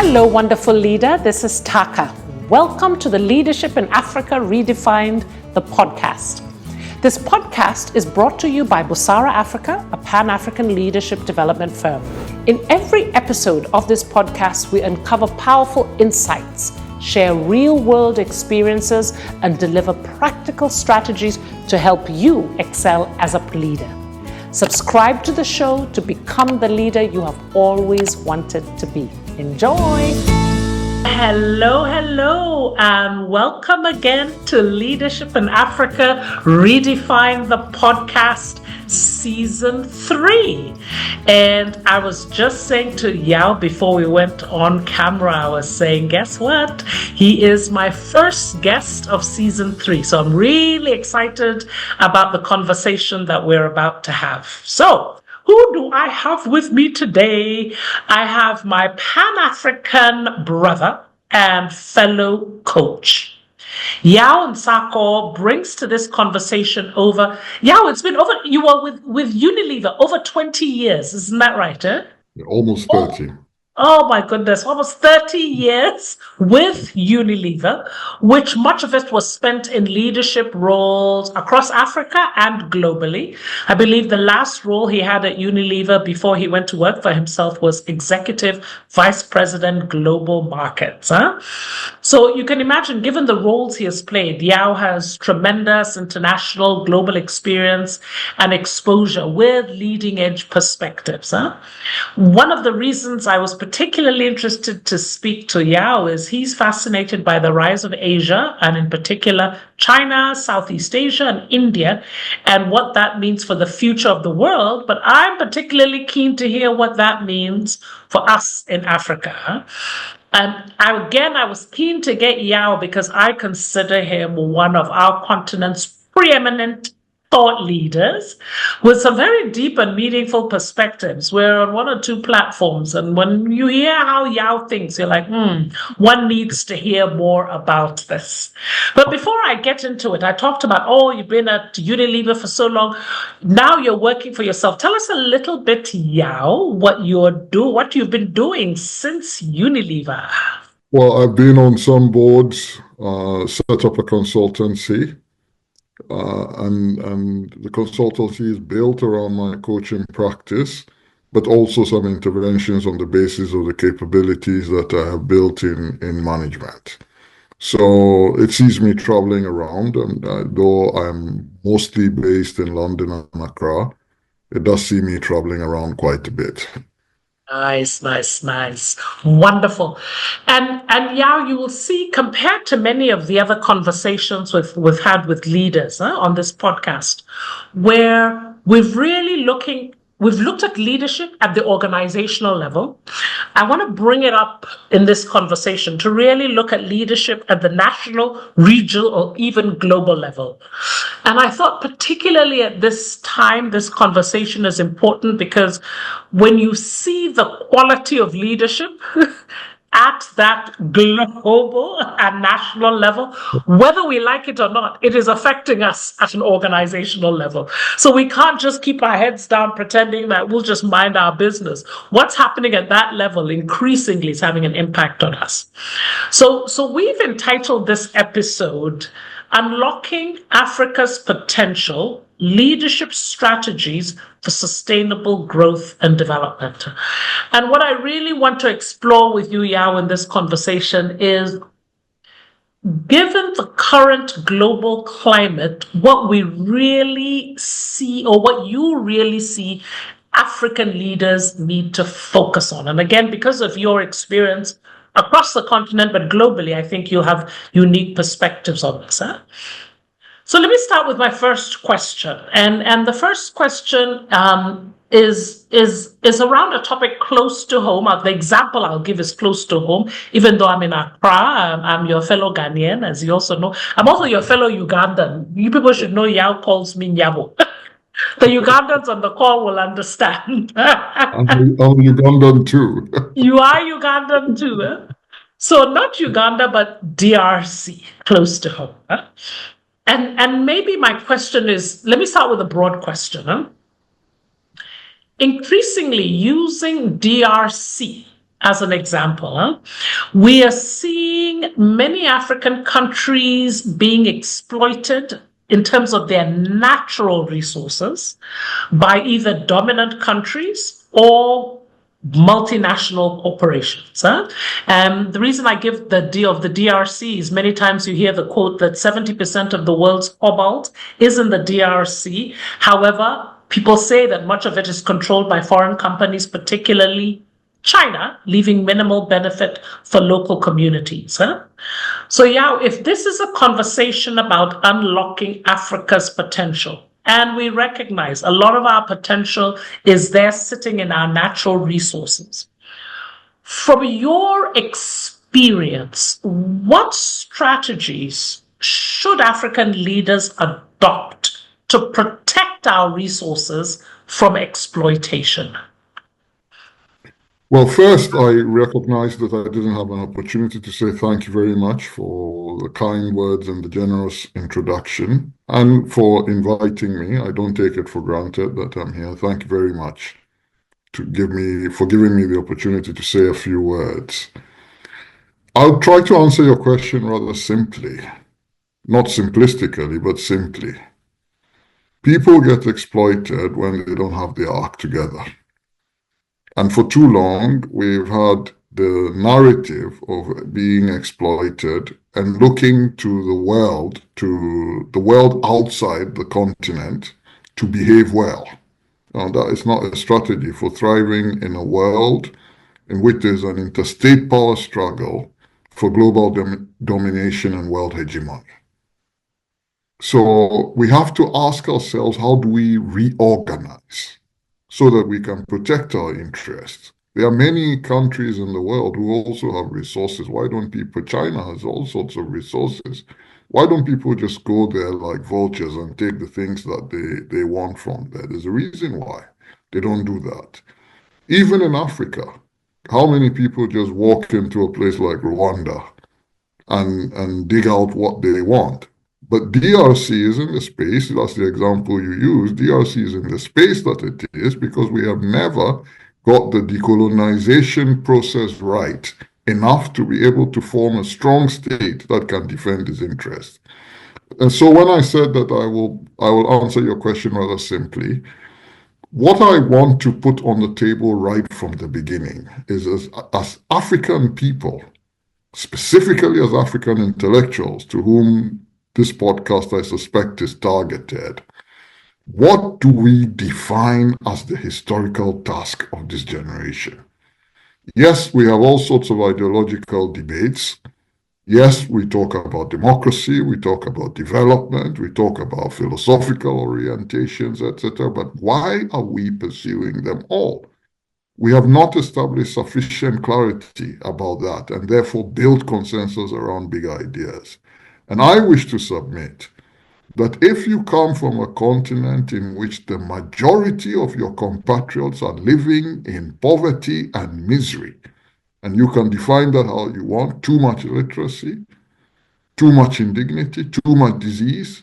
Hello, wonderful leader. This is Taaka. Welcome to the Leadership in Africa Redefined, the podcast. This podcast is brought to you by busaraafrica, a Pan-African leadership development firm. In every episode of this podcast, we uncover powerful insights, share real-world experiences, and deliver practical strategies to help you excel as a leader. Subscribe to the show to become the leader you have always wanted to be. Enjoy! Hello, and welcome again to Leadership in Africa Redefine the podcast season 3. And I was just saying to Yao before we went on camera, I was saying, guess what? He is my first guest of season 3. So I'm really excited about the conversation that we're about to have. So, who do I have with me today? I have my Pan-African brother and fellow coach. Yaw Nsarkoh brings to this conversation Yaw, it's been you were with Unilever over 20 years, isn't that right? Almost 30. Oh my goodness, almost 30 years with Unilever, which much of it was spent in leadership roles across Africa and globally. I believe the last role he had at Unilever before he went to work for himself was Executive Vice President Global Markets. So you can imagine, given the roles he has played, Yao has tremendous international global experience and exposure with leading edge perspectives. One of the reasons I was particularly interested to speak to Yao is he's fascinated by the rise of Asia, and in particular China, Southeast Asia, and India, and what that means for the future of the world. But I'm particularly keen to hear what that means for us in Africa. And I was keen to get Yao because I consider him one of our continent's preeminent thought leaders with some very deep and meaningful perspectives. We're on one or two platforms, and when you hear how Yao thinks, you're like, one needs to hear more about this. But before I get into it, I talked about, you've been at Unilever for so long. Now you're working for yourself. Tell us a little bit, Yao, what you've been doing since Unilever. Well, I've been on some boards, set up a consultancy. And the consultancy is built around my coaching practice, but also some interventions on the basis of the capabilities that I have built in management. So it sees me traveling around, and though I'm mostly based in London and Accra, it does see me traveling around quite a bit. Nice. Wonderful. And Yao, you will see, compared to many of the other conversations we've had with leaders on this podcast, where we've looked at leadership at the organizational level. I want to bring it up in this conversation to really look at leadership at the national, regional, or even global level. And I thought particularly at this time, this conversation is important because when you see the quality of leadership at that global and national level, whether we like it or not, it is affecting us at an organizational level. So we can't just keep our heads down pretending that we'll just mind our business. What's happening at that level increasingly is having an impact on us. So we've entitled this episode, Unlocking Africa's Potential, Leadership Strategies for Sustainable Growth and Development. And what I really want to explore with you, Yao, in this conversation is, given the current global climate, what we really see, or what you really see African leaders need to focus on. And again, because of your experience across the continent, but globally, I think you'll have unique perspectives on this. So let me start with my first question. And the first question is around a topic close to home. The example I'll give is close to home, even though I'm in Accra. I'm your fellow Ghanaian, as you also know. I'm also your fellow Ugandan. You people should know Yao calls me Nyabo. The Ugandans on the call will understand. I'm Ugandan too. You are Ugandan too. So not Uganda, but DRC, close to home. And maybe my question is, let me start with a broad question. Increasingly using DRC as an example, we are seeing many African countries being exploited in terms of their natural resources by either dominant countries or multinational corporations. The reason I give the deal of the DRC is many times you hear the quote that 70% of the world's cobalt is in the DRC. However, people say that much of it is controlled by foreign companies, particularly China, leaving minimal benefit for local communities. So, Yao, if this is a conversation about unlocking Africa's potential, and we recognize a lot of our potential is there sitting in our natural resources, from your experience, what strategies should African leaders adopt to protect our resources from exploitation? Well, first, I recognize that I didn't have an opportunity to say thank you very much for the kind words and the generous introduction and for inviting me. I don't take it for granted that I'm here. Thank you very much for giving me the opportunity to say a few words. I'll try to answer your question rather simply, not simplistically, but simply. People get exploited when they don't have their act together. And for too long, we've had the narrative of being exploited and looking to the world outside the continent to behave well. Now, that is not a strategy for thriving in a world in which there's an interstate power struggle for global domination and world hegemony. So we have to ask ourselves, how do we reorganize so that we can protect our interests? There are many countries in the world who also have resources. Why don't people? China has all sorts of resources. Why don't people just go there like vultures and take the things that they want from there? There's a reason why they don't do that. Even in Africa, how many people just walk into a place like Rwanda and dig out what they want? But DRC is in the space, that's the example you use, DRC is in the space that it is because we have never got the decolonization process right enough to be able to form a strong state that can defend its interests. And so when I said that I will answer your question rather simply, what I want to put on the table right from the beginning is as African people, specifically as African intellectuals to whom this podcast, I suspect, is targeted, what do we define as the historical task of this generation? Yes, we have all sorts of ideological debates. Yes, we talk about democracy, we talk about development, we talk about philosophical orientations, etc. But why are we pursuing them all? We have not established sufficient clarity about that and therefore built consensus around big ideas. And I wish to submit that if you come from a continent in which the majority of your compatriots are living in poverty and misery, and you can define that how you want, too much illiteracy, too much indignity, too much disease,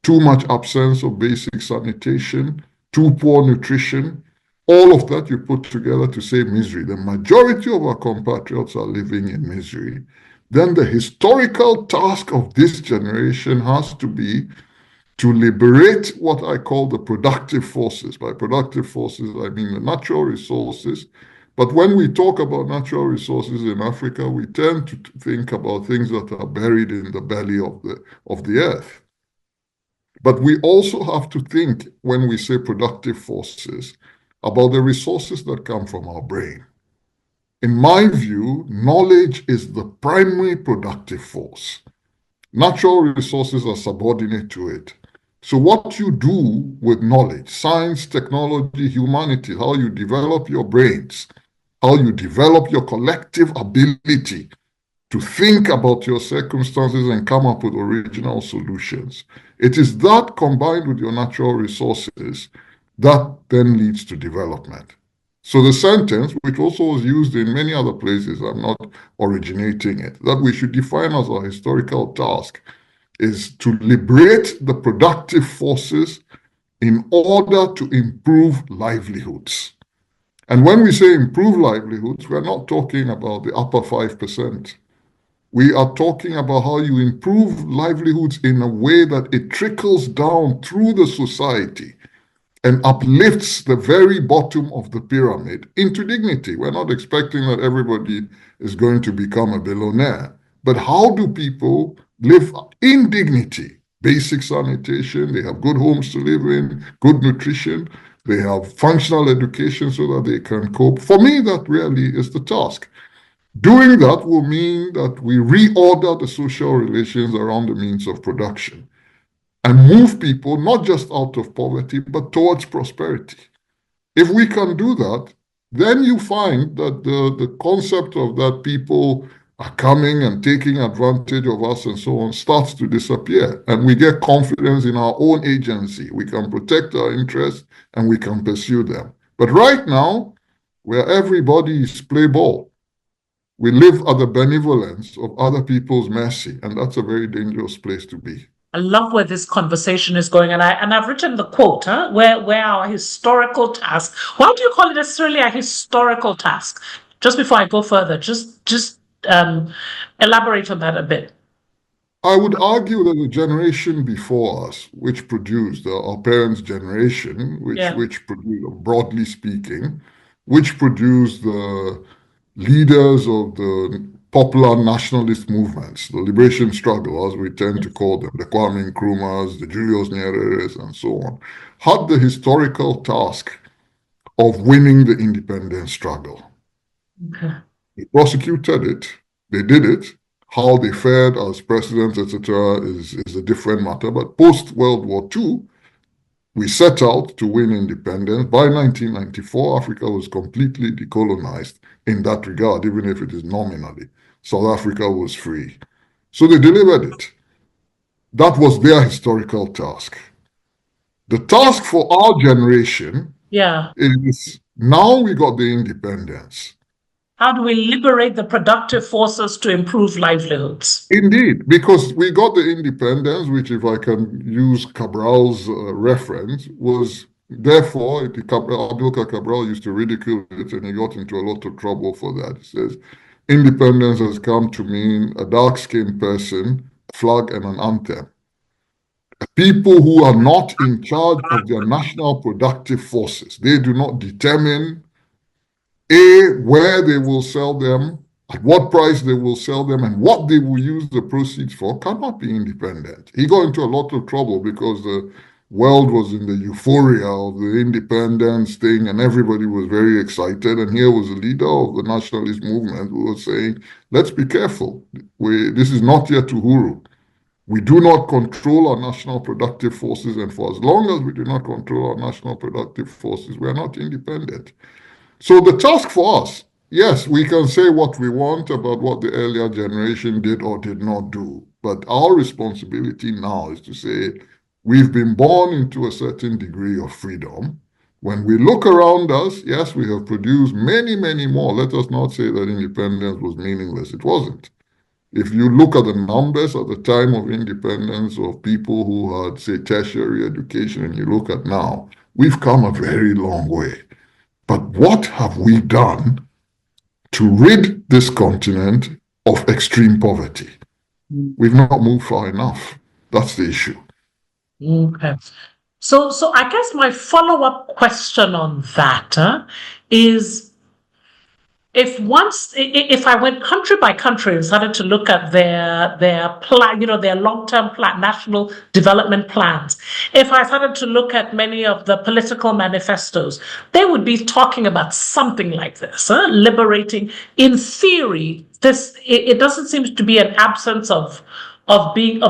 too much absence of basic sanitation, too poor nutrition, all of that you put together to say misery. The majority of our compatriots are living in misery. Then the historical task of this generation has to be to liberate what I call the productive forces. By productive forces, I mean the natural resources. But when we talk about natural resources in Africa, we tend to think about things that are buried in the belly of the earth. But we also have to think, when we say productive forces, about the resources that come from our brain. In my view, knowledge is the primary productive force. Natural resources are subordinate to it. So what you do with knowledge, science, technology, humanity, how you develop your brains, how you develop your collective ability to think about your circumstances and come up with original solutions. It is that combined with your natural resources that then leads to development. So the sentence, which also was used in many other places, I'm not originating it, that we should define as our historical task is to liberate the productive forces in order to improve livelihoods. And when we say improve livelihoods, we're not talking about the upper 5%. We are talking about how you improve livelihoods in a way that it trickles down through the society and uplifts the very bottom of the pyramid into dignity. We're not expecting that everybody is going to become a billionaire, but how do people live in dignity? Basic sanitation, they have good homes to live in, good nutrition, they have functional education so that they can cope. For me, that really is the task. Doing that will mean that we reorder the social relations around the means of production and move people not just out of poverty, but towards prosperity. If we can do that, then you find that the concept of that people are coming and taking advantage of us and so on starts to disappear. And we get confidence in our own agency. We can protect our interests and we can pursue them. But right now, where everybody is play ball, we live at the benevolence of other people's mercy, and that's a very dangerous place to be. I love where this conversation is going, and I've written the quote, where our historical task. Why do you call it necessarily a historical task? Just before I go further, just elaborate on that a bit. I would argue that the generation before us, which produced our parents' generation, which produced, broadly speaking, which produced the leaders of the popular nationalist movements, the liberation struggle, as we tend to call them, the Kwame Nkrumahs, the Julius Nyereres, and so on, had the historical task of winning the independence struggle. Okay. They prosecuted it, they did it. How they fared as presidents, etc., is a different matter. But post-World War II, we set out to win independence. By 1994, Africa was completely decolonized in that regard, even if it is nominally. South Africa was free. So they delivered it. That was their historical task. The task for our generation is now we got the independence. How do we liberate the productive forces to improve livelihoods? Indeed, because we got the independence, which, if I can use Cabral's reference, was therefore, Abdul Cabral used to ridicule it and he got into a lot of trouble for that. He says, independence has come to mean a dark-skinned person, a flag and an anthem. People who are not in charge of their national productive forces. They do not determine where they will sell them, at what price they will sell them, and what they will use the proceeds for, cannot be independent. He got into a lot of trouble because the world was in the euphoria of the independence thing, and everybody was very excited. And here was a leader of the nationalist movement who was saying, let's be careful. This is not yet Uhuru. We do not control our national productive forces, and for as long as we do not control our national productive forces, we are not independent. So the task for us, yes, we can say what we want about what the earlier generation did or did not do. But our responsibility now is to say, we've been born into a certain degree of freedom. When we look around us, yes, we have produced many, many more. Let us not say that independence was meaningless. It wasn't. If you look at the numbers at the time of independence of people who had, say, tertiary education, and you look at now, we've come a very long way. But what have we done to rid this continent of extreme poverty? We've not moved far enough. That's the issue. Okay. So I guess my follow-up question on that is, if I went country by country and started to look at their plan, their long-term plan, national development plans, if I started to look at many of the political manifestos, they would be talking about something like this, liberating. In theory, it doesn't seem to be an absence of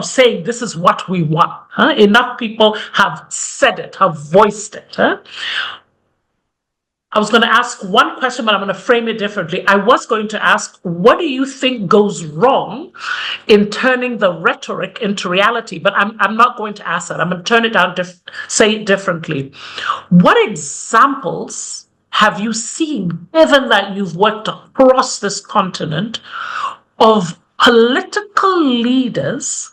saying this is what we want. Enough people have said it, have voiced it. I was going to ask one question, but I'm going to frame it differently. I was going to ask, what do you think goes wrong in turning the rhetoric into reality? But I'm not going to ask that. I'm going to turn it down, say it differently. What examples have you seen, given that you've worked across this continent, of political leaders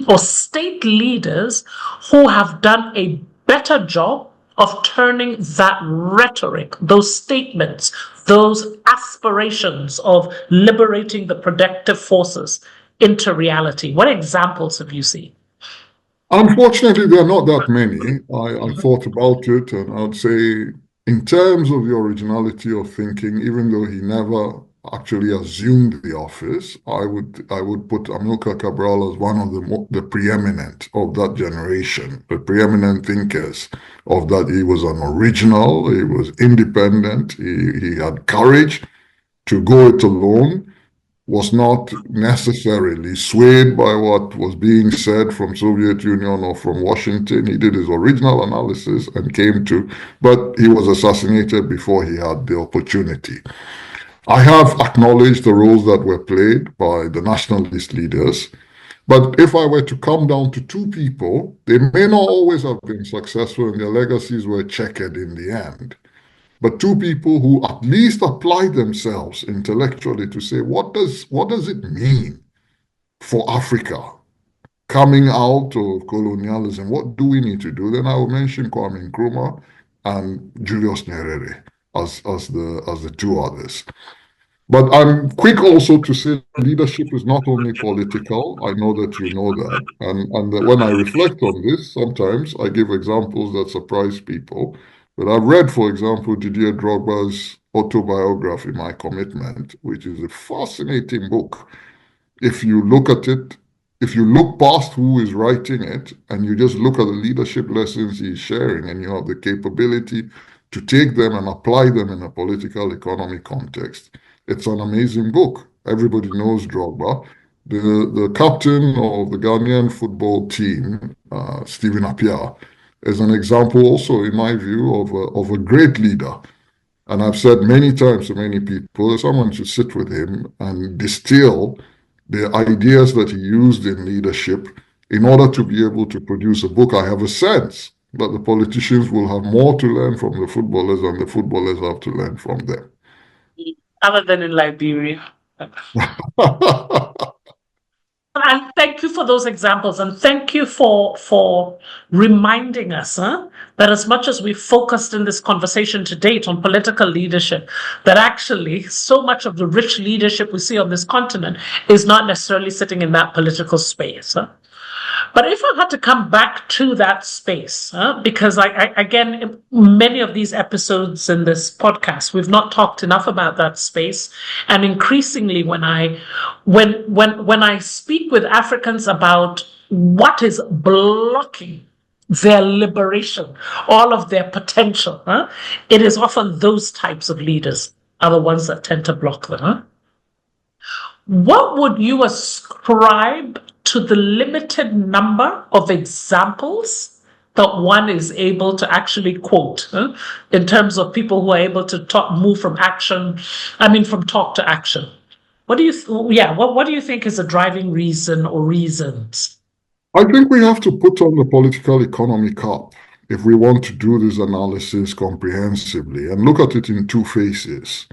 or state leaders who have done a better job of turning that rhetoric, those statements, those aspirations of liberating the productive forces into reality? What examples have you seen? Unfortunately, there are not that many. I thought about it, and I would say, in terms of the originality of thinking, even though he never actually assumed the office, I would put Amilcar Cabral as one of the preeminent of that generation, the preeminent thinkers of that. He was an original, he was independent, he had courage to go it alone, was not necessarily swayed by what was being said from Soviet Union or from Washington. He did his original analysis and came to, but he was assassinated before he had the opportunity. I have acknowledged the roles that were played by the nationalist leaders, but if I were to come down to two people, they may not always have been successful and their legacies were checkered in the end. But two people who at least apply themselves intellectually to say, what does it mean for Africa coming out of colonialism? What do we need to do? Then I will mention Kwame Nkrumah and Julius Nyerere as the two others. But I'm quick also to say leadership is not only political. I know that you know that. And when I reflect on this, sometimes I give examples that surprise people. But I've read, for example, Didier Drogba's autobiography, My Commitment, which is a fascinating book. If you look at it, if you look past who is writing it and you just look at the leadership lessons he's sharing and you have the capability to take them and apply them in a political economy context, it's an amazing book. Everybody knows Drogba. The captain of the Ghanaian football team, Stephen Appiah, is an example also, in my view, of a great leader. And I've said many times to many people that someone should sit with him and distill the ideas that he used in leadership in order to be able to produce a book. I have a sense that the politicians will have more to learn from the footballers than the footballers have to learn from them. Other than in Liberia. And thank you for those examples, and thank you for reminding us that as much as we've focused in this conversation to date on political leadership, that actually so much of the rich leadership we see on this continent is not necessarily sitting in that political space. But if I had to come back to that space, because again, many of these episodes in this podcast, we've not talked enough about that space. And increasingly, when I speak with Africans about what is blocking their liberation, all of their potential, it is often those types of leaders are the ones that tend to block them. What would you ascribe to the limited number of examples that one is able to actually quote in terms of people who are able to move from talk to action? What do you think is a driving reason or reasons? I think we have to put on the political economy cap if we want to do this analysis comprehensively and look at it in two phases.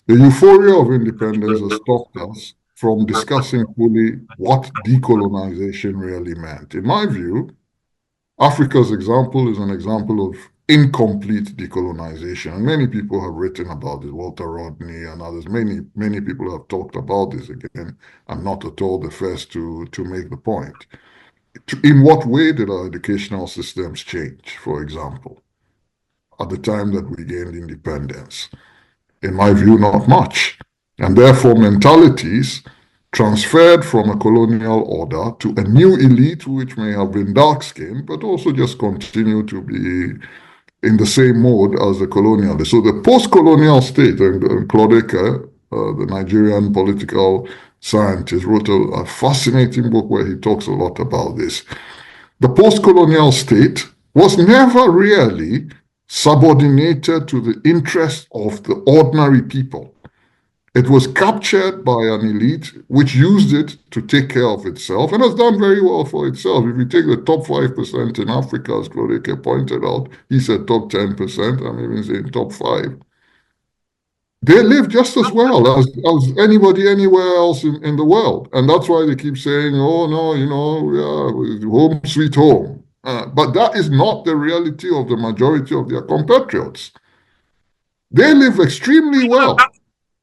The euphoria of independence has stopped us from discussing fully what decolonization really meant. In my view, Africa's example is an example of incomplete decolonization. And many people have written about this, Walter Rodney and others. Many people have talked about this again. I'm not at all the first to make the point. In what way did our educational systems change, for example, at the time that we gained independence? In my view, not much. And therefore, mentalities transferred from a colonial order to a new elite, which may have been dark-skinned, but also just continue to be in the same mode as the colonialists. So the post-colonial state, and Claude, the Nigerian political scientist, wrote a fascinating book where he talks a lot about this. The post-colonial state was never really subordinated to the interests of the ordinary people. It was captured by an elite which used it to take care of itself and has done very well for itself. If you take the top 5% in Africa, as Claude pointed out, he said top 10%, I'm even saying top 5. They live just as well as anybody anywhere else in the world. And that's why they keep saying, oh, no, home sweet home. But that is not the reality of the majority of their compatriots. They live extremely well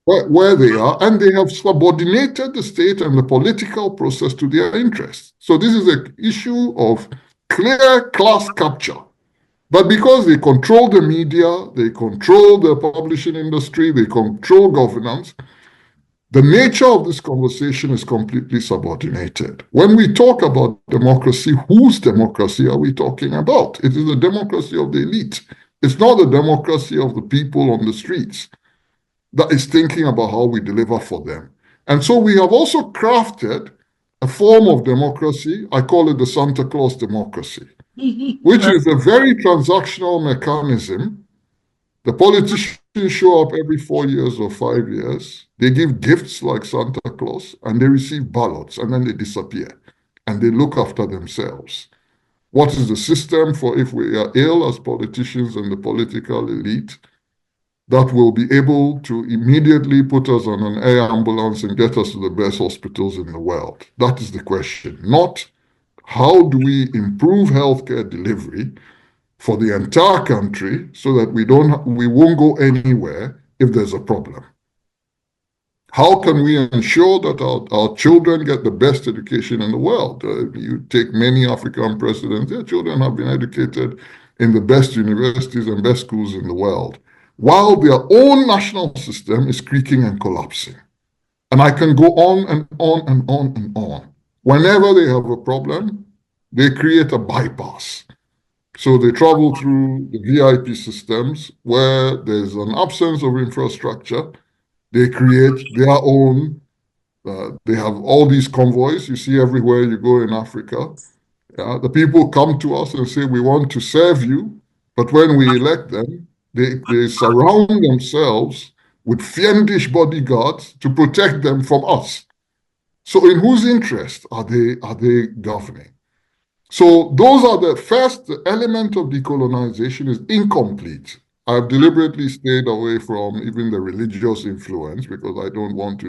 where they are, and they have subordinated the state and the political process to their interests. So this is an issue of clear class capture. But because they control the media, they control the publishing industry, they control governance, the nature of this conversation is completely subordinated. When we talk about democracy, whose democracy are we talking about? It is the democracy of the elite. It's not the democracy of the people on the streets that is thinking about how we deliver for them. And so we have also crafted a form of democracy, I call it the Santa Claus democracy, which is a very transactional mechanism. The politicians show up every 4 years or 5 years. They give gifts like Santa Claus, and they receive ballots, and then they disappear, and they look after themselves. What is the system for if we are ill as politicians and the political elite that will be able to immediately put us on an air ambulance and get us to the best hospitals in the world? That is the question. Not how do we improve healthcare delivery for the entire country so that we won't go anywhere if there's a problem. How can we ensure that our children get the best education in the world? You take many African presidents, their children have been educated in the best universities and best schools in the world, while their own national system is creaking and collapsing. And I can go on and on and on and on. Whenever they have a problem, they create a bypass. So they travel through the VIP systems where there's an absence of infrastructure. They create their own, they have all these convoys you see everywhere you go in Africa. The people come to us and say, we want to serve you. But when we elect them, they surround themselves with fiendish bodyguards to protect them from us. So in whose interest are they governing? So those are the first element of decolonization is incomplete. I've deliberately stayed away from even the religious influence because I don't want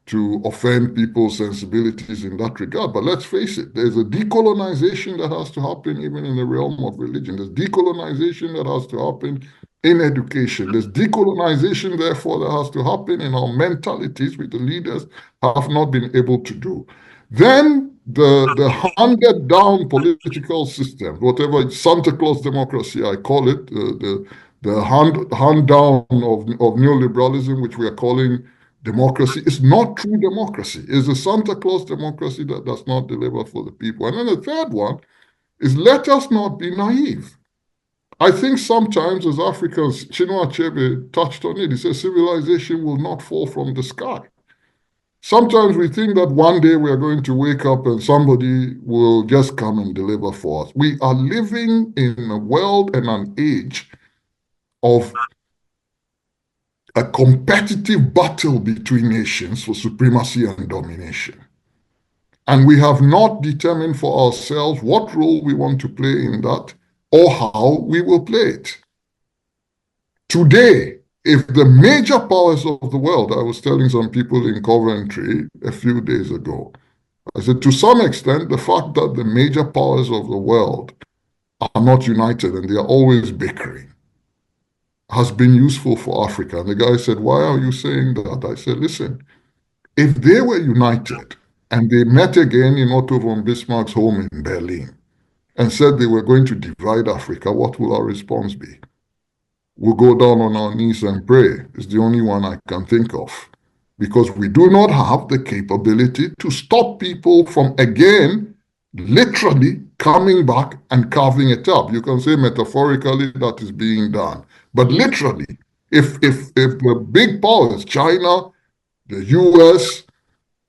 to offend people's sensibilities in that regard. But let's face it, there's a decolonization that has to happen even in the realm of religion. There's decolonization that has to happen in education. There's decolonization, therefore, that has to happen in our mentalities, which the leaders have not been able to do. Then the handed down political system, whatever Santa Claus democracy I call it, the hand down of neoliberalism, which we are calling democracy, is not true democracy. It's a Santa Claus democracy that does not deliver for the people. And then the third one is let us not be naive. I think sometimes as Africans, Chinua Achebe touched on it, he said civilization will not fall from the sky. Sometimes we think that one day we are going to wake up and somebody will just come and deliver for us. We are living in a world and an age of a competitive battle between nations for supremacy and domination. And we have not determined for ourselves what role we want to play in that or how we will play it. Today, if the major powers of the world, I was telling some people in Coventry a few days ago, I said, to some extent, the fact that the major powers of the world are not united and they are always bickering has been useful for Africa. And the guy said, why are you saying that? I said, listen, if they were united and they met again in Otto von Bismarck's home in Berlin and said they were going to divide Africa, what will our response be? We'll go down on our knees and pray. It's the only one I can think of. Because we do not have the capability to stop people from, again, literally coming back and carving it up. You can say metaphorically that is being done. But literally, if the big powers, China, the US,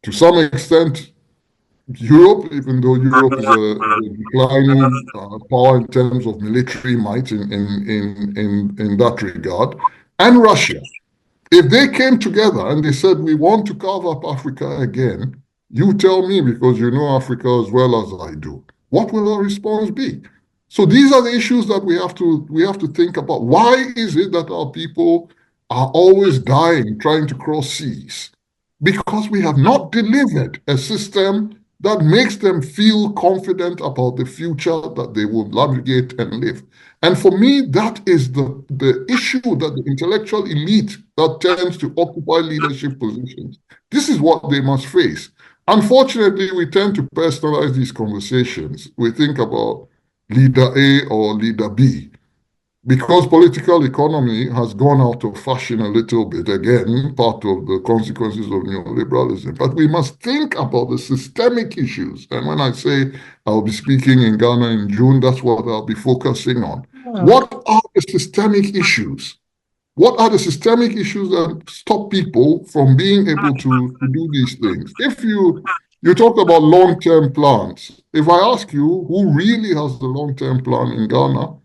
to some extent, Europe, even though Europe is a declining power in terms of military might in that regard, and Russia, if they came together and they said, we want to carve up Africa again, you tell me, because you know Africa as well as I do, what will our response be? So these are the issues that we have to think about. Why is it that our people are always dying trying to cross seas? Because we have not delivered a system that makes them feel confident about the future that they will navigate and live. And for me, that is the issue that the intellectual elite that tends to occupy leadership positions, this is what they must face. Unfortunately, we tend to personalize these conversations. We think about leader A or leader B. Because political economy has gone out of fashion a little bit, again, part of the consequences of neoliberalism. But we must think about the systemic issues. And when I say I'll be speaking in Ghana in June, that's what I'll be focusing on. What are the systemic issues? What are the systemic issues that stop people from being able to do these things? If you talk about long-term plans, if I ask you who really has the long-term plan in Ghana,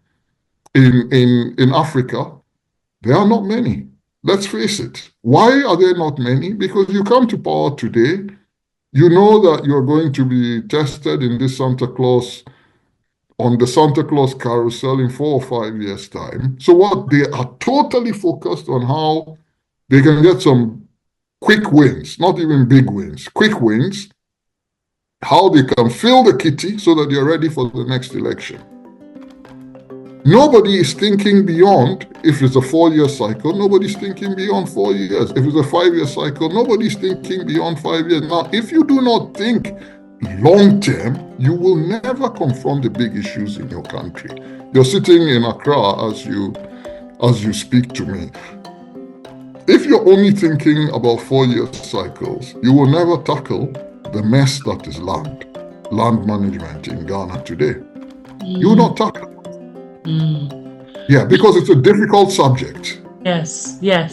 in Africa, there are not many. Let's face it. Why are there not many? Because you come to power today, you know that you're going to be tested in this Santa Claus, on the Santa Claus carousel in 4 or 5 years' time. So what? They are totally focused on how they can get some quick wins, not even big wins, quick wins, how they can fill the kitty so that they're ready for the next election. Nobody is thinking beyond, if it's a 4-year cycle, nobody's thinking beyond 4 years. If it's a 5-year cycle, nobody's thinking beyond 5 years. Now, if you do not think long term, you will never confront the big issues in your country. You're sitting in Accra as you speak to me. If you're only thinking about 4-year cycles, you will never tackle the mess that is land management in Ghana today. You will not tackle it. Yeah, because it's a difficult subject. Yes. Yeah?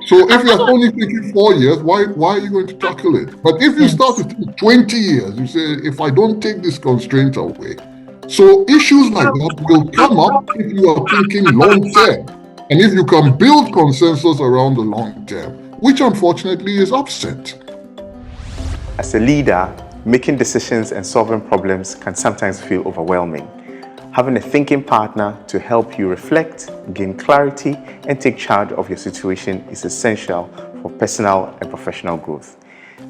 So if you're only thinking 4 years, why are you going to tackle it? But if you start to think 20 years, you say, if I don't take this constraint away. So issues like that will come up if you are thinking long term. And if you can build consensus around the long term, which unfortunately is absent. As a leader, making decisions and solving problems can sometimes feel overwhelming. Having a thinking partner to help you reflect, gain clarity, and take charge of your situation is essential for personal and professional growth.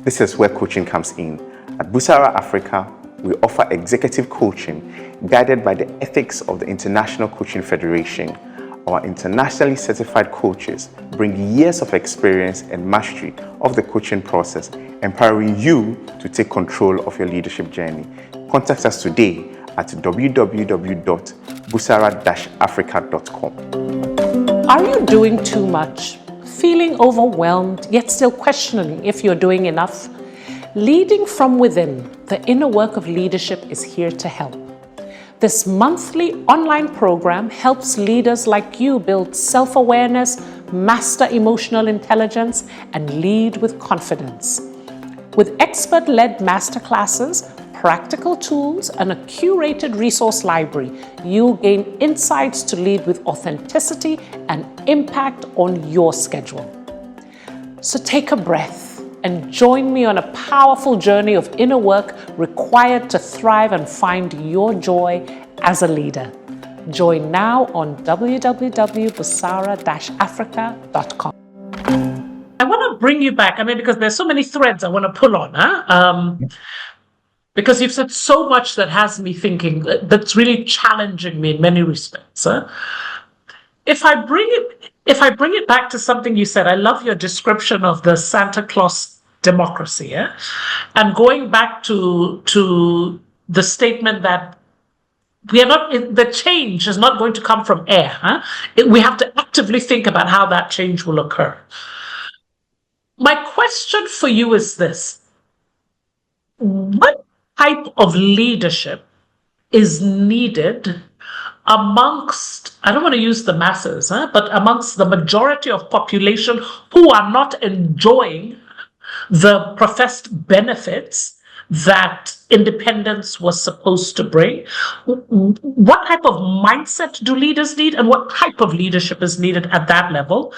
This is where coaching comes in. At busaraafrica, we offer executive coaching guided by the ethics of the International Coaching Federation. Our internationally certified coaches bring years of experience and mastery of the coaching process, empowering you to take control of your leadership journey. Contact us today at www.busara-africa.com. Are you doing too much? Feeling overwhelmed, yet still questioning if you're doing enough? Leading from within, the inner work of leadership is here to help. This monthly online program helps leaders like you build self-awareness, master emotional intelligence, and lead with confidence. With expert-led masterclasses, practical tools, and a curated resource library, you'll gain insights to lead with authenticity and impact on your schedule. So take a breath and join me on a powerful journey of inner work required to thrive and find your joy as a leader. Join now on www.busara-africa.com. I want to bring you back, because there's so many threads I want to pull on, because you've said so much that has me thinking, that's really challenging me in many respects. If I bring it back to something you said, I love your description of the Santa Claus democracy, and going back to the statement that the change is not going to come from air. We have to actively think about how that change will occur. My question for you is this: what type of leadership is needed amongst, I don't want to use the masses, but amongst the majority of population who are not enjoying the professed benefits that independence was supposed to bring? What type of mindset do leaders need, and what type of leadership is needed at that level?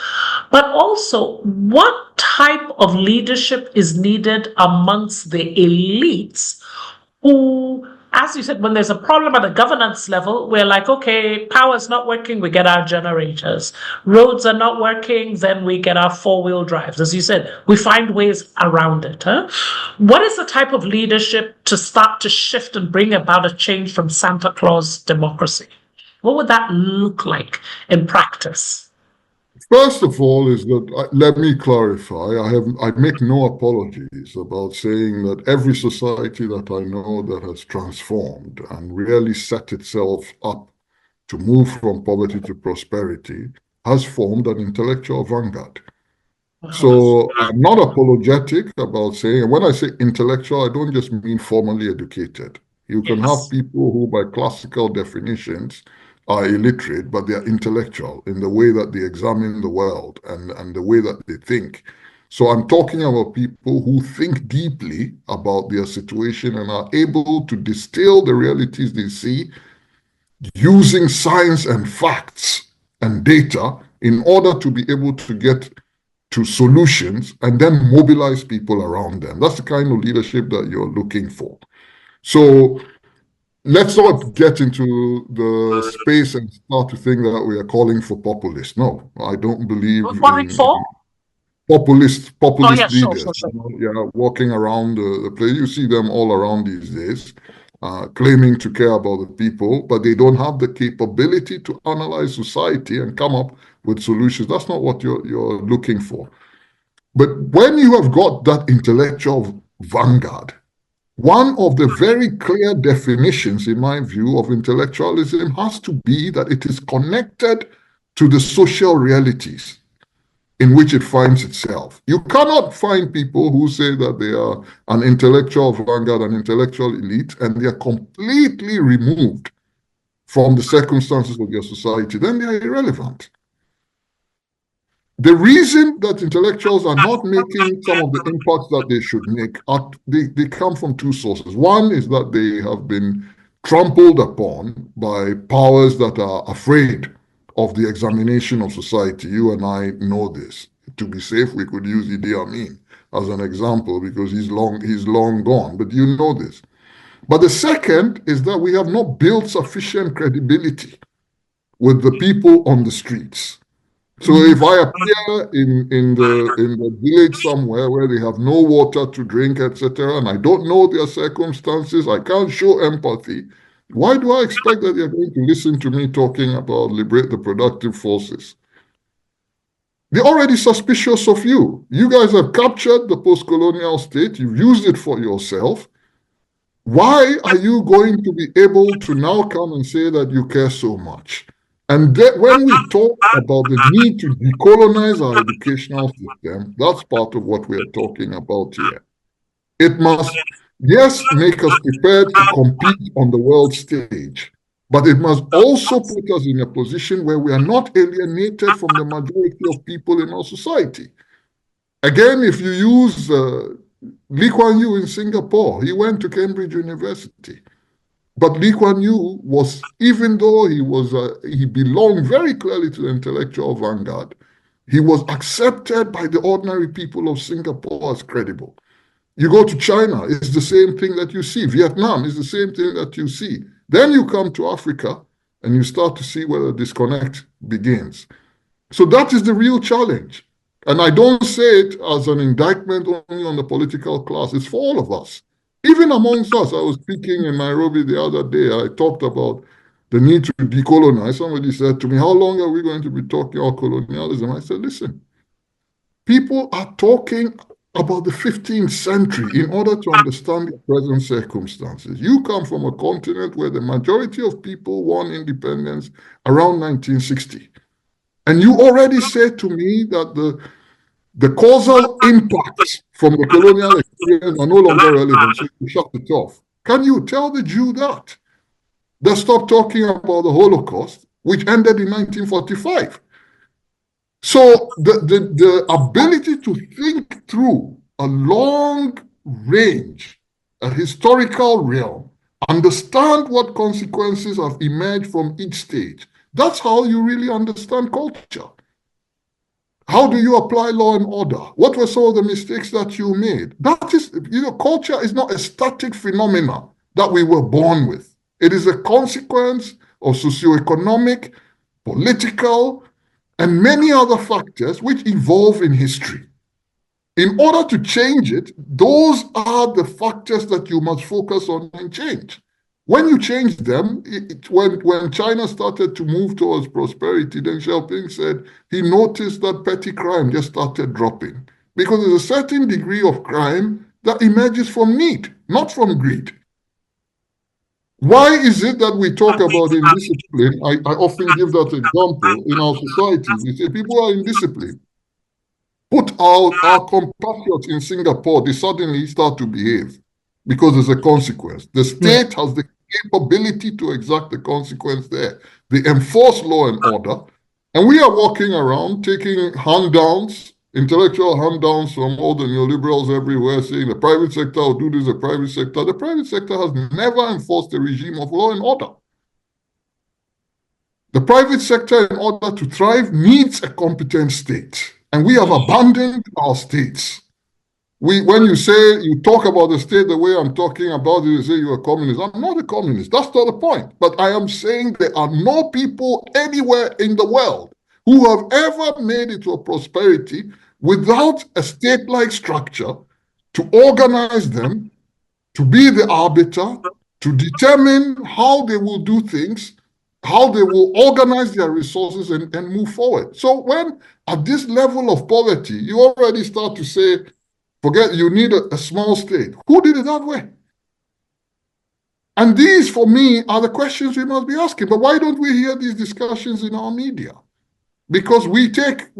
But also, what type of leadership is needed amongst the elites who as you said, when there's a problem at a governance level, we're like, okay, power's not working, we get our generators. Roads are not working, then we get our four-wheel drives. As you said, we find ways around it. Huh? What is the type of leadership to start to shift and bring about a change from Santa Claus democracy? What would that look like in practice? First of all, is that let me clarify. I make no apologies about saying that every society that I know that has transformed and really set itself up to move from poverty to prosperity has formed an intellectual vanguard. So I'm not apologetic about saying, and when I say intellectual, I don't just mean formally educated. You can have people who, by classical definitions, are illiterate, but they are intellectual in the way that they examine the world and the way that they think. So I'm talking about people who think deeply about their situation and are able to distill the realities they see using science and facts and data in order to be able to get to solutions and then mobilize people around them. That's the kind of leadership that you're looking for. So let's not get into the space and start to think that we are calling for populists. No, I don't believe Calling for? populist leaders. Sure. Walking around the place. You see them all around these days, claiming to care about the people, but they don't have the capability to analyze society and come up with solutions. That's not what you're looking for. But when you have got that intellectual vanguard, one of the very clear definitions, in my view, of intellectualism has to be that it is connected to the social realities in which it finds itself. You cannot find people who say that they are an intellectual vanguard, an intellectual elite, and they are completely removed from the circumstances of their society. Then they are irrelevant. The reason that intellectuals are not making some of the impacts that they should make, they come from two sources. One is that they have been trampled upon by powers that are afraid of the examination of society. You and I know this. To be safe, we could use Idi Amin as an example because he's long gone, but you know this. But the second is that we have not built sufficient credibility with the people on the streets. So if I appear in the village somewhere where they have no water to drink, etc., and I don't know their circumstances, I can't show empathy, why do I expect that they're going to listen to me talking about liberate the productive forces? They're already suspicious of you. You guys have captured the post-colonial state. You've used it for yourself. Why are you going to be able to now come and say that you care so much? And that when we talk about the need to decolonize our educational system, that's part of what we are talking about here. It must, yes, make us prepared to compete on the world stage, but it must also put us in a position where we are not alienated from the majority of people in our society. Again, if you use Lee Kuan Yew in Singapore, he went to Cambridge University. But Lee Kuan Yew was, even though he belonged very clearly to the intellectual vanguard, he was accepted by the ordinary people of Singapore as credible. You go to China, it's the same thing that you see. Vietnam is the same thing that you see. Then you come to Africa and you start to see where the disconnect begins. So that is the real challenge. And I don't say it as an indictment only on the political class. It's for all of us. Even amongst us, I was speaking in Nairobi the other day. I talked about the need to decolonize. Somebody said to me, how long are we going to be talking about colonialism? I said, listen, people are talking about the 15th century in order to understand the present circumstances. You come from a continent where the majority of people won independence around 1960. And you already said to me that the causal impacts from the colonial experience are no longer relevant, so you shut it off. Can you tell the Jew that? They stopped talking about the Holocaust, which ended in 1945. So the ability to think through a long range, a historical realm, understand what consequences have emerged from each stage, that's how you really understand culture. How do you apply law and order? What were some of the mistakes that you made? That is, culture is not a static phenomenon that we were born with. It is a consequence of socioeconomic, political, and many other factors which evolve in history. In order to change it, those are the factors that you must focus on and change. When you change them, when China started to move towards prosperity, Deng Xiaoping said he noticed that petty crime just started dropping because there's a certain degree of crime that emerges from need, not from greed. Why is it that we talk about indiscipline? I often give that example in our society. We say people are indisciplined. Put our compatriots in Singapore, they suddenly start to behave because there's a consequence. The state has the capability to exact the consequence there. They enforce law and order, and we are walking around taking handdowns, intellectual handdowns from all the neoliberals everywhere, saying the private sector will do this, the private sector. The private sector has never enforced a regime of law and order. The private sector, in order to thrive, needs a competent state. And we have abandoned our states. When you talk about the state the way I'm talking about it, you say you're a communist. I'm not a communist. That's not the point. But I am saying there are no people anywhere in the world who have ever made it to a prosperity without a state-like structure to organize them, to be the arbiter, to determine how they will do things, how they will organize their resources and move forward. So when at this level of poverty, you already start to say, forget, you need a small state. Who did it that way? And these, for me, are the questions we must be asking. But why don't we hear these discussions in our media? Because we take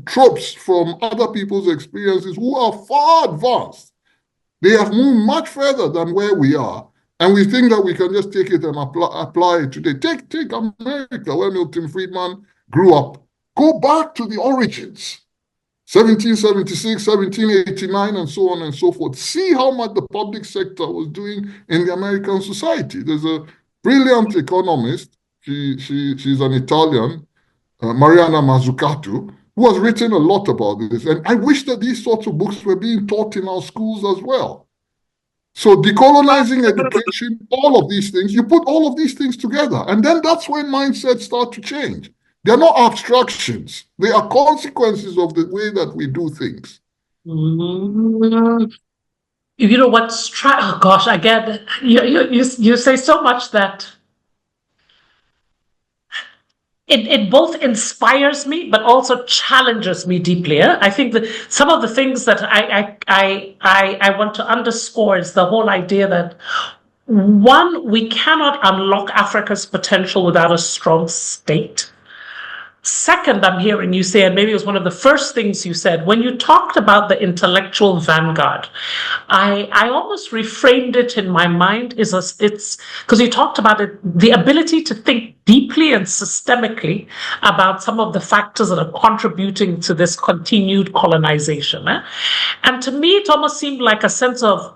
tropes from other people's experiences who are far advanced. They have moved much further than where we are. And we think that we can just take it and apply it today. Take America, where Milton Friedman grew up. Go back to the origins, 1776, 1789, and so on and so forth. See how much the public sector was doing in the American society. There's a brilliant economist, she's an Italian, Mariana Mazzucato, who has written a lot about this. And I wish that these sorts of books were being taught in our schools as well. So decolonizing education, all of these things, you put all of these things together, and then that's when mindsets start to change. They're not abstractions. They are consequences of the way that we do things. You know what's oh gosh, again, you say so much that it both inspires me, but also challenges me deeply. I think that some of the things that I want to underscore is the whole idea that, one, we cannot unlock Africa's potential without a strong state. Second, I'm hearing you say, and maybe it was one of the first things you said, when you talked about the intellectual vanguard, I almost reframed it in my mind it's because you talked about it, the ability to think deeply and systemically about some of the factors that are contributing to this continued colonization. And to me, it almost seemed like a sense of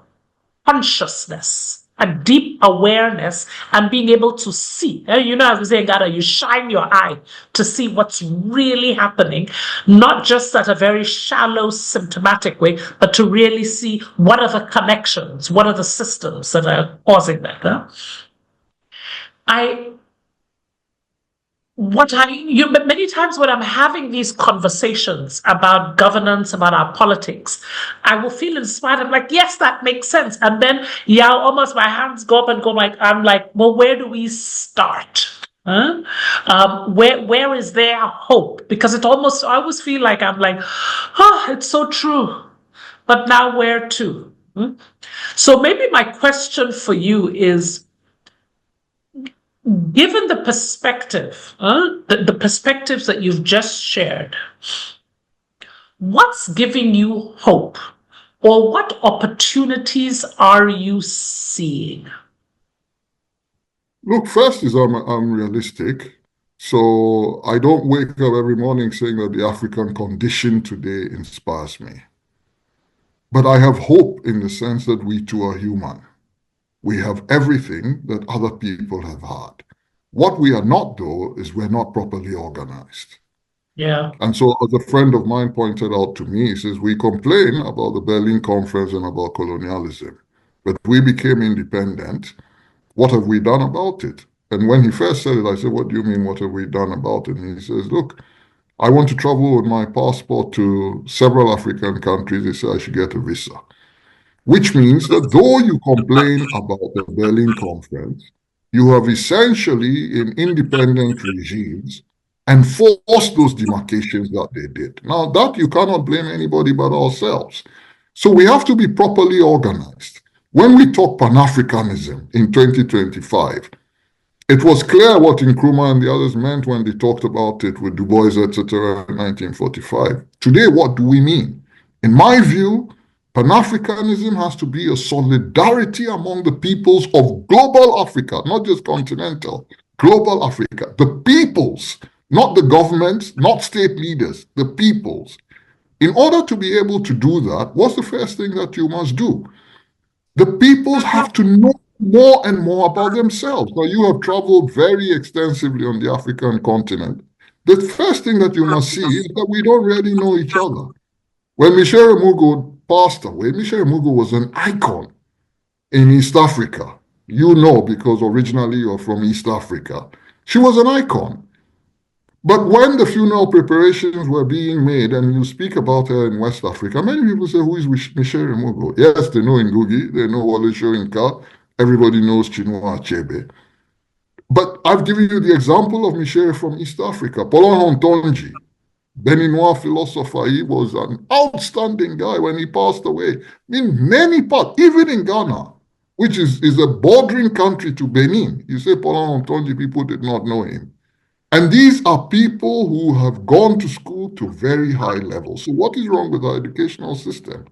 consciousness, a deep awareness, and being able to see. You know, as we say in Ghana, you shine your eye to see what's really happening, not just at a very shallow, symptomatic way, but to really see what are the connections, what are the systems that are causing that. Many times when I'm having these conversations about governance, about our politics, I will feel inspired. I'm like, yes, that makes sense. And then, almost my hands go up and go like, I'm like, well, where do we start? Where is there hope? Because I always feel like I'm like, it's so true. But now where to? So maybe my question for you is, given the perspective, the perspectives that you've just shared, what's giving you hope? Or what opportunities are you seeing? Look, first is I'm realistic. So I don't wake up every morning saying that the African condition today inspires me. But I have hope in the sense that we too are human. We have everything that other people have had. What we are not, though, is we're not properly organized. Yeah. And so, as a friend of mine pointed out to me, he says, we complain about the Berlin Conference and about colonialism. but we became independent. What have we done about it? And when he first said it, I said, what do you mean, what have we done about it? And he says, look, I want to travel with my passport to several African countries. They said I should get a visa, which means that though you complain about the Berlin Conference, you have essentially in independent regimes enforced those demarcations that they did. Now, that you cannot blame anybody but ourselves. So we have to be properly organized. When we talk Pan-Africanism in 2025, it was clear what Nkrumah and the others meant when they talked about it with Du Bois, etc., in 1945. Today, what do we mean? In my view, Pan-Africanism has to be a solidarity among the peoples of global Africa, not just continental, global Africa. The peoples, not the governments, not state leaders, the peoples. In order to be able to do that, what's the first thing that you must do? The peoples have to know more and more about themselves. Now, you have traveled very extensively on the African continent. The first thing that you must see is that we don't really know each other. When Michelle Mugo passed away, Michelle Mugo was an icon in East Africa. You know, because originally you're from East Africa. She was an icon. But when the funeral preparations were being made, and you speak about her in West Africa, many people say, who is Michelle Mugo? Yes, they know Ngugi, they know Wole Soyinka, everybody knows Chinua Achebe. But I've given you the example of Michelle from East Africa. Paulin Hontonji, Beninois philosopher, he was an outstanding guy when he passed away. In many parts, even in Ghana, which is a bordering country to Benin, you say Paulin Hontonji, people did not know him. And these are people who have gone to school to very high levels. So what is wrong with our educational system?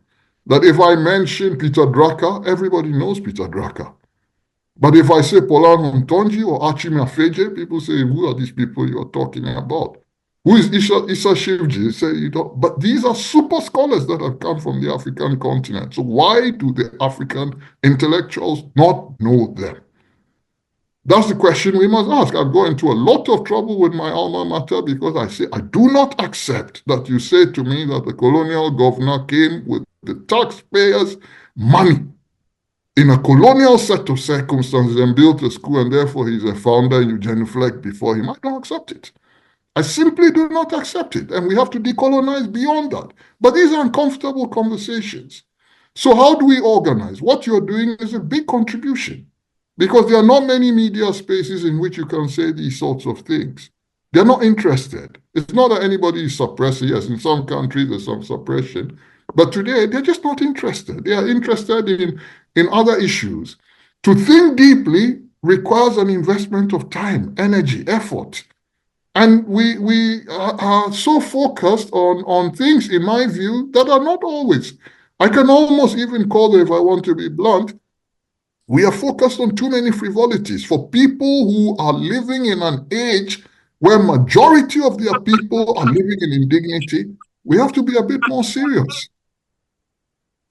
That if I mention Peter Drucker, everybody knows Peter Drucker. But if I say Paulin Hontonji or Achime Afeje, people say, who are these people you're talking about? Who is Issa Shivji? Say, you don't. But these are super scholars that have come from the African continent. So why do the African intellectuals not know them? That's the question we must ask. I've got into a lot of trouble with my alma mater because I say, I do not accept that you say to me that the colonial governor came with the taxpayers' money in a colonial set of circumstances and built a school, and therefore he's a founder and you genuflect before him. I don't accept it. I simply do not accept it. And we have to decolonize beyond that. But these are uncomfortable conversations. So how do we organize? What you're doing is a big contribution. Because there are not many media spaces in which you can say these sorts of things. They're not interested. It's not that anybody is suppressing. Yes, in some countries there's some suppression. But today, they're just not interested. They are interested in other issues. To think deeply requires an investment of time, energy, effort. And we are so focused on things, in my view, that are not always. I can almost even call it, if I want to be blunt, we are focused on too many frivolities for people who are living in an age where majority of their people are living in indignity. We have to be a bit more serious.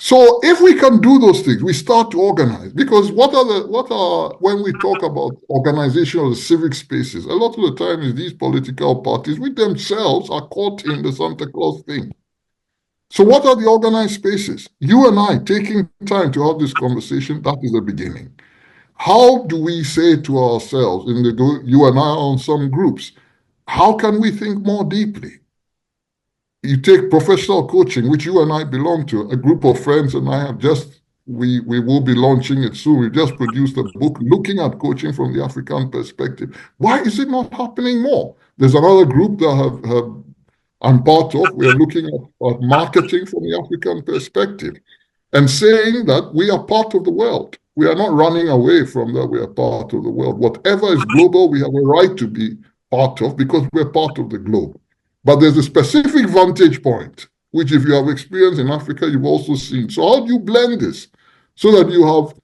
So if we can do those things, we start to organize. Because when we talk about organization of the civic spaces, a lot of the time is these political parties, which themselves are caught in the Santa Claus thing. So what are the organized spaces? You and I taking time to have this conversation, that is the beginning. How do we say to ourselves, you and I on some groups, how can we think more deeply? You take professional coaching, which you and I belong to, a group of friends and I have we will be launching it soon. We just produced a book looking at coaching from the African perspective. Why is it not happening more? There's another group that I'm part of. We are looking at marketing from the African perspective and saying that we are part of the world. We are not running away from that. We are part of the world. Whatever is global, we have a right to be part of because we're part of the globe. But there's a specific vantage point, which if you have experience in Africa, you've also seen. So how do you blend this so that you have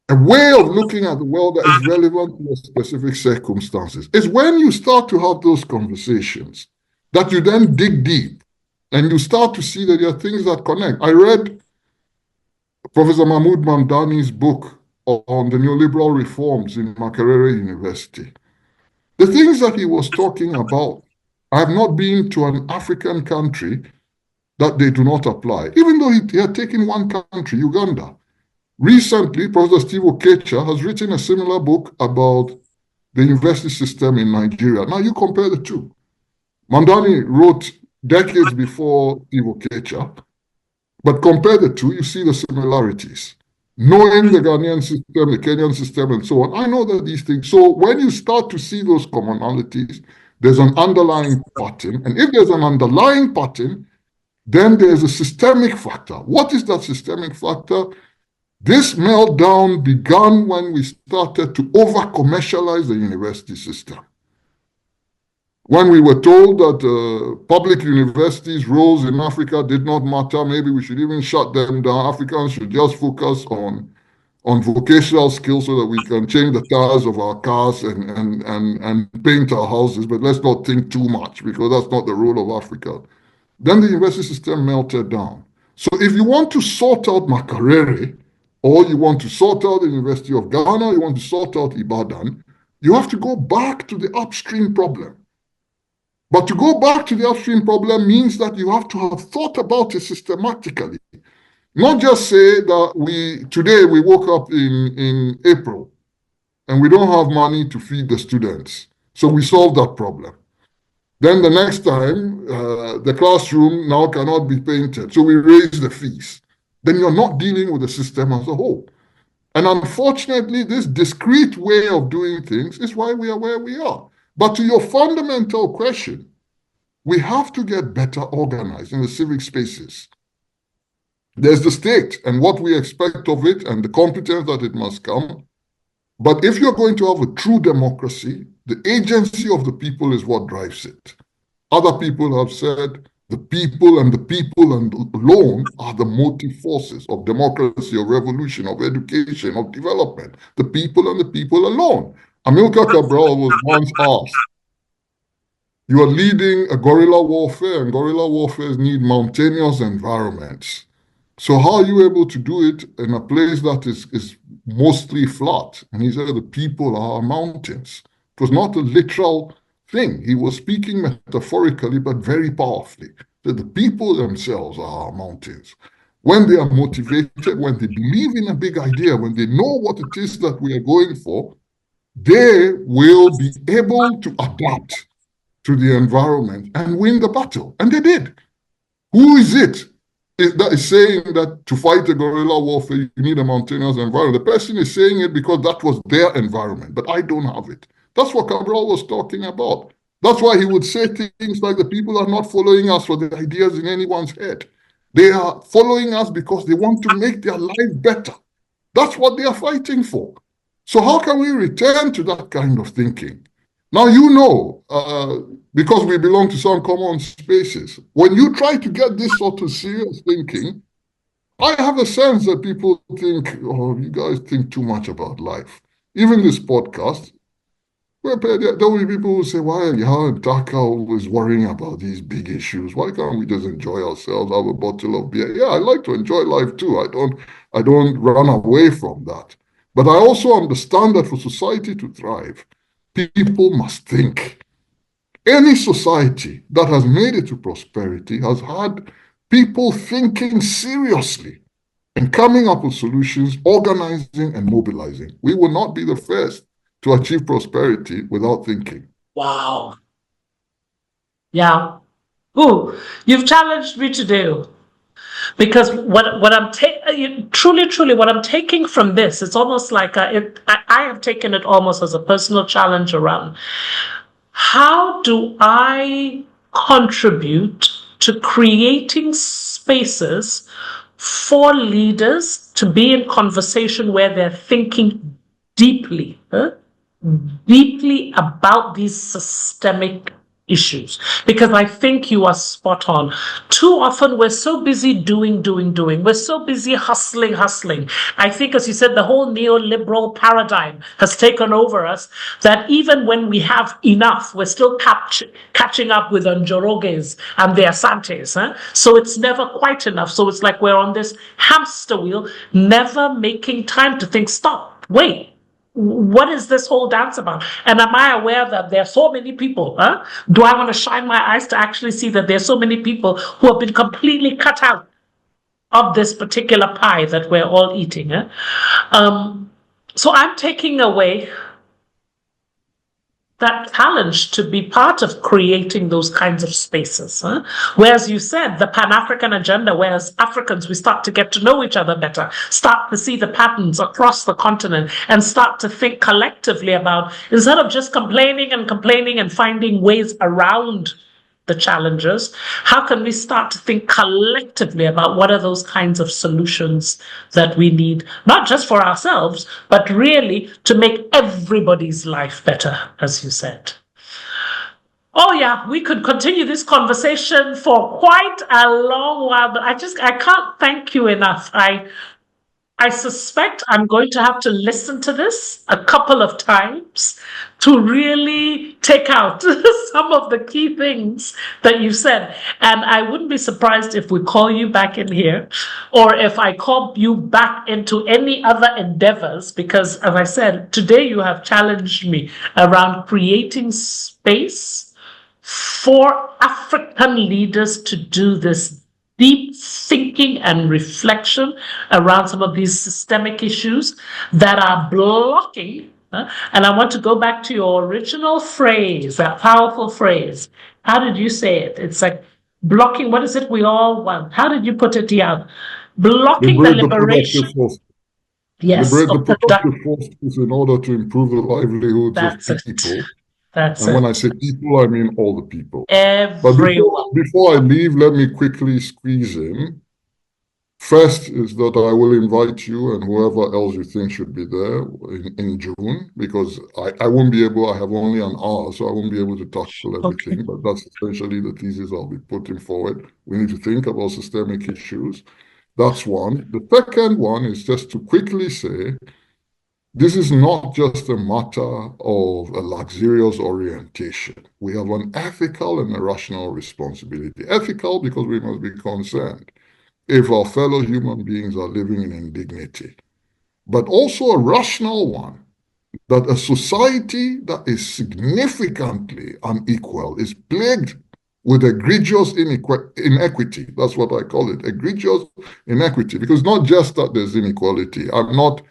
a way of looking at the world that is relevant to your specific circumstances? It's when you start to have those conversations that you then dig deep and you start to see that there are things that connect. I read Professor Mahmoud Mamdani's book on the neoliberal reforms in Makerere University. The things that he was talking about, I have not been to an African country that they do not apply, even though he had taken one country, Uganda. Recently, Professor Steve Okecha has written a similar book about the university system in Nigeria. Now you compare the two. Mandani wrote decades before Steve Okecha, but compare the two, you see the similarities. Knowing the Ghanaian system, the Kenyan system, and so on, I know that these things. So when you start to see those commonalities, there's an underlying pattern. And if there's an underlying pattern, then there's a systemic factor. What is that systemic factor? This meltdown began when we started to over-commercialize the university system. When we were told that public universities' roles in Africa did not matter, maybe we should even shut them down. Africans should just focus on vocational skills so that we can change the tires of our cars and paint our houses, but let's not think too much because that's not the role of Africa. Then the university system melted down. So if you want to sort out Makerere, or you want to sort out the University of Ghana, you want to sort out Ibadan, you have to go back to the upstream problem. But to go back to the upstream problem means that you have to have thought about it systematically. Not just say that today we woke up in April and we don't have money to feed the students. So we solved that problem. Then the next time, the classroom now cannot be painted. So we raise the fees. Then you're not dealing with the system as a whole. And unfortunately, this discrete way of doing things is why we are where we are. But to your fundamental question, we have to get better organized in the civic spaces. There's the state and what we expect of it and the competence that it must come. But if you're going to have a true democracy, the agency of the people is what drives it. Other people have said the people and alone are the motive forces of democracy, of revolution, of education, of development. The people and the people alone. Amilcar Cabral was once asked, you are leading a guerrilla warfare, and guerrilla warfares need mountainous environments. So how are you able to do it in a place that is mostly flat? And he said the people are mountains. It was not a literal thing. He was speaking metaphorically, but very powerfully, that the people themselves are mountains. When they are motivated, when they believe in a big idea, when they know what it is that we are going for, they will be able to adapt to the environment and win the battle. And they did. Who is it that is saying that to fight a guerrilla warfare, you need a mountainous environment? The person is saying it because that was their environment, but I don't have it. That's what Cabral was talking about. That's why he would say things like the people are not following us for the ideas in anyone's head. They are following us because they want to make their life better. That's what they are fighting for. So how can we return to that kind of thinking? Now, you know, because we belong to some common spaces, when you try to get this sort of serious thinking, I have a sense that people think, oh, you guys think too much about life. Even this podcast, well, there will be people who say, why are Yaw and Taaka always worrying about these big issues? Why can't we just enjoy ourselves, have a bottle of beer? Yeah, I like to enjoy life too. I don't run away from that. But I also understand that for society to thrive, people must think. Any society that has made it to prosperity has had people thinking seriously and coming up with solutions, organizing and mobilizing. We will not be the first to achieve prosperity without thinking. Wow. Yeah. Ooh, you've challenged me today. Because what I'm truly what I'm taking from this, it's almost like I have taken it almost as a personal challenge around how do I contribute to creating spaces for leaders to be in conversation where they're thinking deeply about these systemic issues, because I think you are spot on. Too often we're so busy doing. We're so busy hustling. I think, as you said, the whole neoliberal paradigm has taken over us, that even when we have enough, we're still catching up with Njoroges and the Asantes. So it's never quite enough. So it's like we're on this hamster wheel, never making time to think, stop, wait. What is this whole dance about? And am I aware that there are so many people? Do I want to shine my eyes to actually see that there are so many people who have been completely cut out of this particular pie that we're all eating. So I'm taking away that challenge to be part of creating those kinds of spaces. Whereas you said the Pan-African agenda, whereas Africans, we start to get to know each other better, start to see the patterns across the continent, and start to think collectively about, instead of just complaining and finding ways around the challenges, how can we start to think collectively about what are those kinds of solutions that we need, not just for ourselves, but really to make everybody's life better, as you said. Oh yeah, we could continue this conversation for quite a long while, but I can't thank you enough. I suspect I'm going to have to listen to this a couple of times to really take out some of the key things that you said. And I wouldn't be surprised if we call you back in here, or if I call you back into any other endeavors, because as I said, today you have challenged me around creating space for African leaders to do this deep thinking and reflection around some of these systemic issues that are blocking. And I want to go back to your original phrase, that powerful phrase. How did you say it? It's like blocking, what is it we all want? How did you put it, Yaw? Blocking the liberation. Yes, liberate the productive forces in order to improve the livelihoods of people. And when I say people, I mean all the people. Everyone. But before I leave, let me quickly squeeze in. First is that I will invite you and whoever else you think should be there in June, because I won't be able, I have only an hour, so I won't be able to tackle everything, okay. But that's essentially the thesis I'll be putting forward. We need to think about systemic issues. That's one. The second one is just to quickly say, this is not just a matter of a luxurious orientation. We have an ethical and a rational responsibility. Ethical because we must be concerned if our fellow human beings are living in indignity, but also a rational one, that a society that is significantly unequal is plagued with egregious inequity. That's what I call it, egregious inequity, because not just that there's inequality. I'm not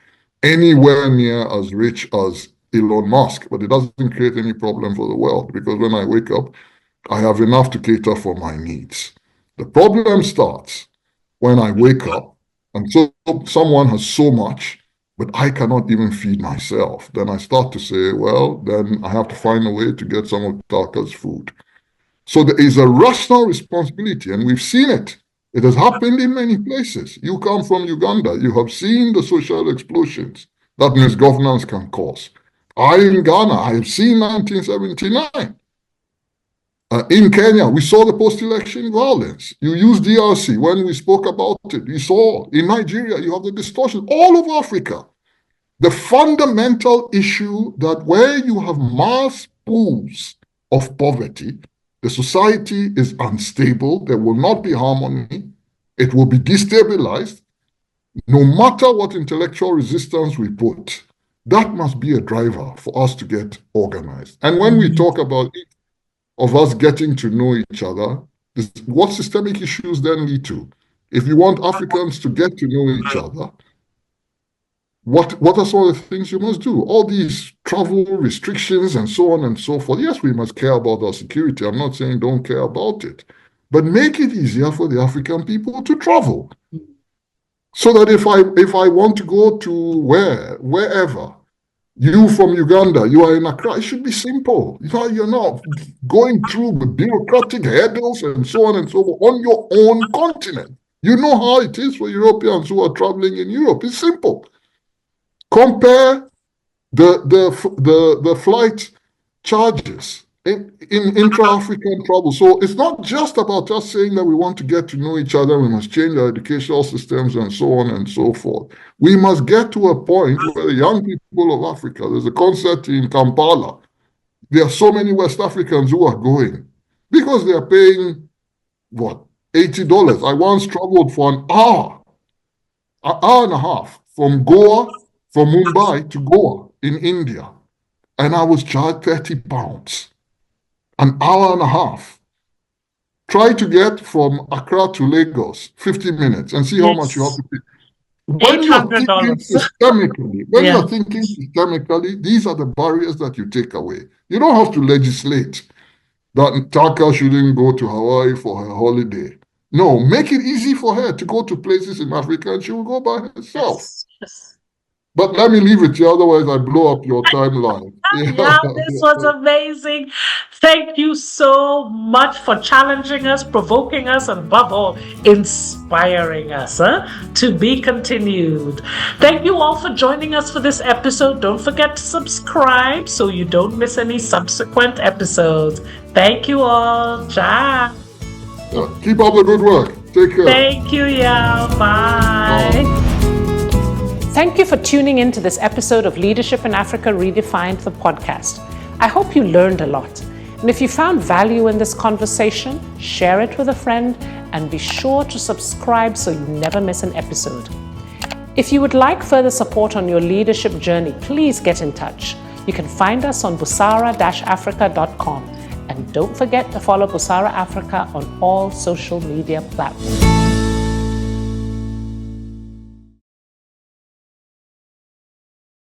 anywhere near as rich as Elon Musk, but it doesn't create any problem for the world, because when I wake up, I have enough to cater for my needs. The problem starts when I wake up and so someone has so much, but I cannot even feed myself. Then I start to say, well, then I have to find a way to get some of Taaka's food. So there is a rational responsibility, and we've seen it. It has happened in many places. You come from Uganda, you have seen the social explosions that misgovernance can cause. In Ghana, I have seen 1979. In Kenya, we saw the post-election violence. You used DRC when we spoke about it. You saw in Nigeria, you have the distortion. All of Africa. The fundamental issue that where you have mass pools of poverty, the society is unstable. There will not be harmony. It will be destabilized. No matter what intellectual resistance we put, that must be a driver for us to get organized. And when we talk about it, of us getting to know each other, what systemic issues then lead to? If you want Africans to get to know each other, what are some of the things you must do? All these travel restrictions and so on and so forth. Yes, we must care about our security. I'm not saying don't care about it, but make it easier for the African people to travel. So that if I want to go to wherever, you from Uganda, you are in Accra, it should be simple. You're not going through the bureaucratic hurdles and so on and so forth on your own continent. You know how it is for Europeans who are traveling in Europe. It's simple. Compare the flight charges in intra-African travel. So it's not just about us saying that we want to get to know each other, we must change our educational systems and so on and so forth. We must get to a point where the young people of Africa, there's a concert in Kampala, there are so many West Africans who are going because they are paying, what, $80. I once traveled for an hour and a half from Mumbai to Goa in India, and I was charged £30. An hour and a half Try to get from Accra to Lagos, 50 minutes, and see how much you have to pay. When you're thinking systemically, these are the barriers that you take away. You don't have to legislate that Taaka shouldn't go to Hawaii for her holiday. No, make it easy for her to go to places in Africa, and she will go by herself. Yes. But let me leave it to you, otherwise I blow up your timeline. Yeah, this was amazing. Thank you so much for challenging us, provoking us, and above all, inspiring us to be continued. Thank you all for joining us for this episode. Don't forget to subscribe so you don't miss any subsequent episodes. Thank you all. Ciao. Keep up the good work. Take care. Thank you, Yao. Bye. Thank you for tuning in to this episode of Leadership in Africa Redefined, the podcast. I hope you learned a lot. And if you found value in this conversation, share it with a friend and be sure to subscribe so you never miss an episode. If you would like further support on your leadership journey, please get in touch. You can find us on busara-africa.com. And don't forget to follow Busara Africa on all social media platforms.